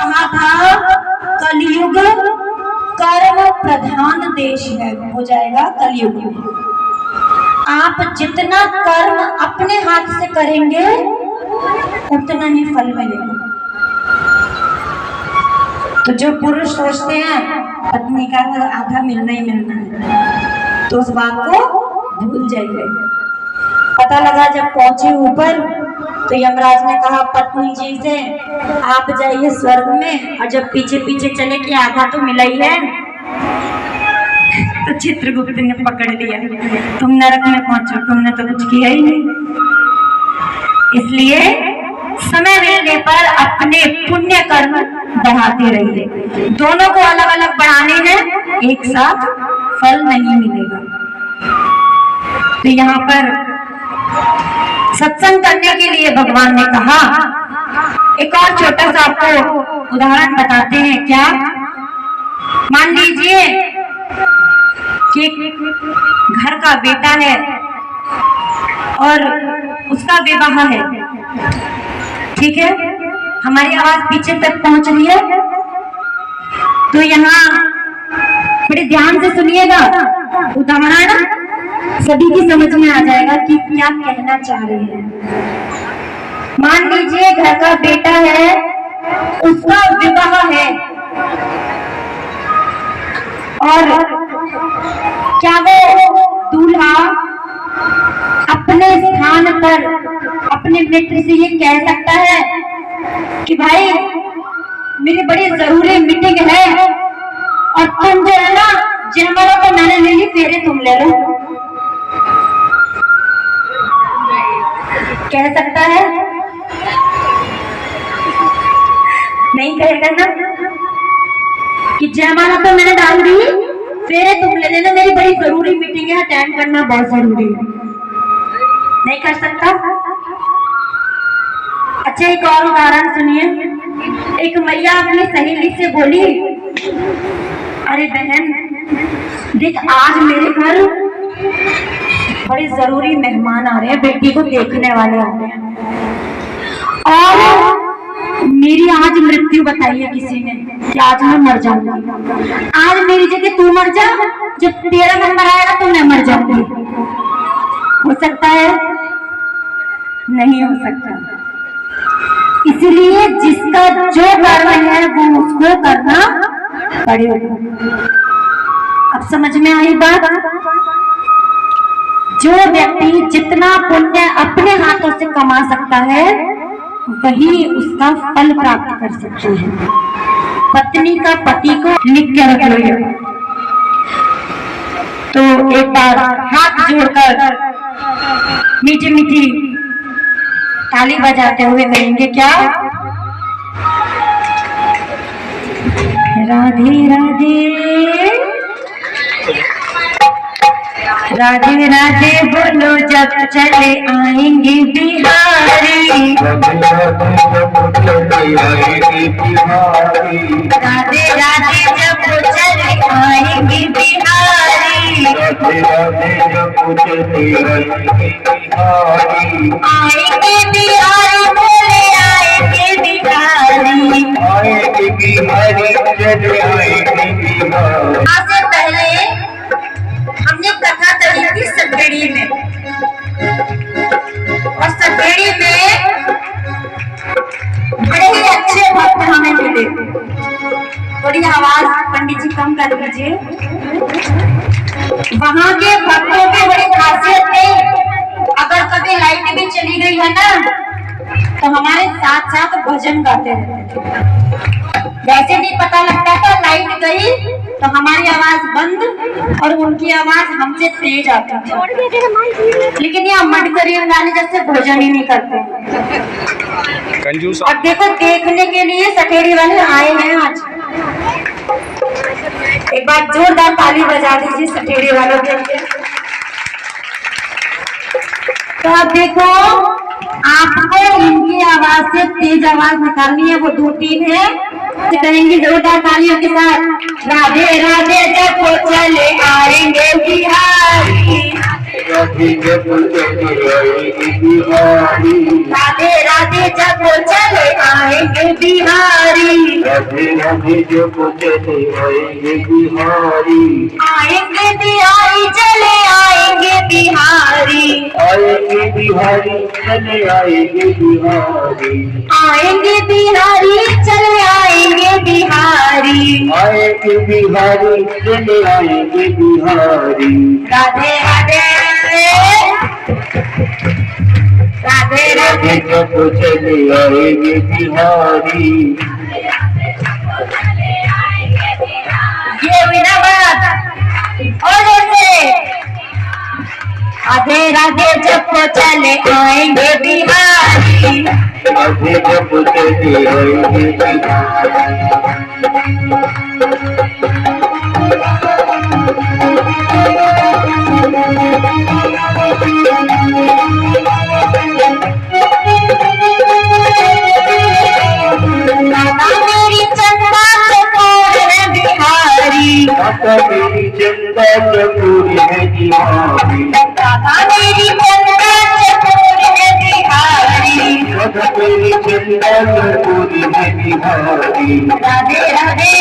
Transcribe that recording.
कहा था कलयुग कर्म प्रधान देश है, हो जाएगा कलयुग में। आप जितना कर्म अपने हाथ से करेंगे उतना ही फल मिलेगा। तो जो पुरुष सोचते हैं पत्नी का आधा मिलना ही मिलना है, तो उस बात को भूल जाइए। पता लगा जब पहुंचे ऊपर तो यमराज ने कहा पत्नी जी से आप जाइए स्वर्ग में, और जब पीछे पीछे चले कि आधा तो मिला ही है, तो चित्रगुप्त ने पकड़ लिया, तुम नरक में पहुंचो, तुमने तो कुछ किया ही नहीं। इसलिए समय मिलने पर अपने पुण्य कर्म बढ़ाते रहिए। दोनों को अलग अलग बढ़ाने हैं, एक साथ फल नहीं मिलेगा। तो यहाँ पर सत्संग करने के लिए भगवान ने कहा, एक और छोटा सा आपको उदाहरण बताते हैं। क्या, मान लीजिए कि घर का बेटा है और उसका विवाह है, ठीक है, हमारी आवाज पीछे तक पहुंच रही है, तो यहाँ बड़े ध्यान से सुनिएगा, उदाहरण सभी की समझ में आ जाएगा कि क्या कहना चाह रहे हैं। मान लीजिए घर का बेटा है, उसका विवाह है, और क्या वो दूल्हा अपने स्थान पर अपने मित्र से ये कह सकता है कि भाई मेरी बड़ी जरूरी मीटिंग है और तुम जो है ना जयमाला तो मैंने ले ली, फेरे तुम ले लो? कह सकता है? नहीं कहेगा ना कि जयमाला तो मैंने डाल दी, फेरे तुम ले लेना, मेरी बड़ी जरूरी मीटिंग है, अटेंड करना बहुत जरूरी है। नहीं कर सकता। अच्छा, एक और उदाहरण सुनिए। एक मैया अपनी सहेली से बोली, अरे बहन देख, आज मेरे घर बड़े जरूरी मेहमान आ रहे हैं, बेटी को देखने वाले आ रहे हैं, और मेरी आज मृत्यु बताई है किसी ने कि आज मैं मर जाऊंगी। आज मेरी जगह तू मर जा, जब तेरा नंबर आएगा तो मैं मर जाऊंगी। हो सकता है? नहीं हो सकता। इसलिए जिसका जो कर्म है वो उसको करना पड़ेगा। अब समझ में आई बात? जो व्यक्ति जितना पुण्य अपने हाथों से कमा सकता है वही उसका फल प्राप्त कर सकता है। पत्नी का पति को लिख के रख लो। तो एक बार हाथ जोड़कर मीठी मीठी ताली बजाते हुए कहेंगे क्या? राधे राधे राधे राधे बोलो जब चले आएंगे बिहारी। राधे राधे जब चले आएंगे बिहारी। आएंगे बिहारी बोले आएंगे बिहारी। आगे पहले हमने कथा करी थी सपेड़ी में, और सपेड़ी में बड़े ही अच्छे भक्त हमें मिले। थोड़ी आवाज पंडित जी कम कर दीजिए। वहां के भक्तों की बड़ी खासियत थी, अगर कभी लाइट भी चली गई है ना तो हमारे साथ साथ भजन गाते रहते थे। वैसे नहीं पता लगता था लाइट गई तो हमारी आवाज बंद और उनकी आवाज हमसे तेज आती थी। लेकिन ये मटकरी गाने जैसे भोजन ही नहीं करते। और देखो, देखने के लिए सटेड़ी वाले आए हैं आज। एक बार जोरदार ताली बजा दीजिए सटेड़ी वालों के लिए। तो अब देखो, आपको इनकी आवाज से तेज आवाज निकालनी है, वो 2-3 है, तो कहेंगे जोरदार तालियों के साथ, राधे राधे जब वो चले आएंगे बिहारी। राधे जब चले आएंगे बिहारी, राधे राधे जब चले आएंगे बिहारी, राधे राधे जब चले आएंगे बिहारी, आएंगे बिहारी चले आएंगे बिहारी, आएंगे बिहारी चले आएंगे बिहारी, आएंगे बिहारी चले आएंगे बिहारी, आएंगे बिहारी चले आएंगे बिहारी। राधे राधे राधे राधे राधे जब चले आएंगे बिहारी, ये बिना बात और जैसे राधे राधे जब चले आएंगे बिहारी, राधे जब चले आएंगे बिहारी, मेरी चंदा चकोर है बिहारी, माता मेरी चंदा चकोर है बिहारी, मेरी चंदा चकोर है बिहारी, माता मेरी चंदा चकोर है बिहारी। राधे राधे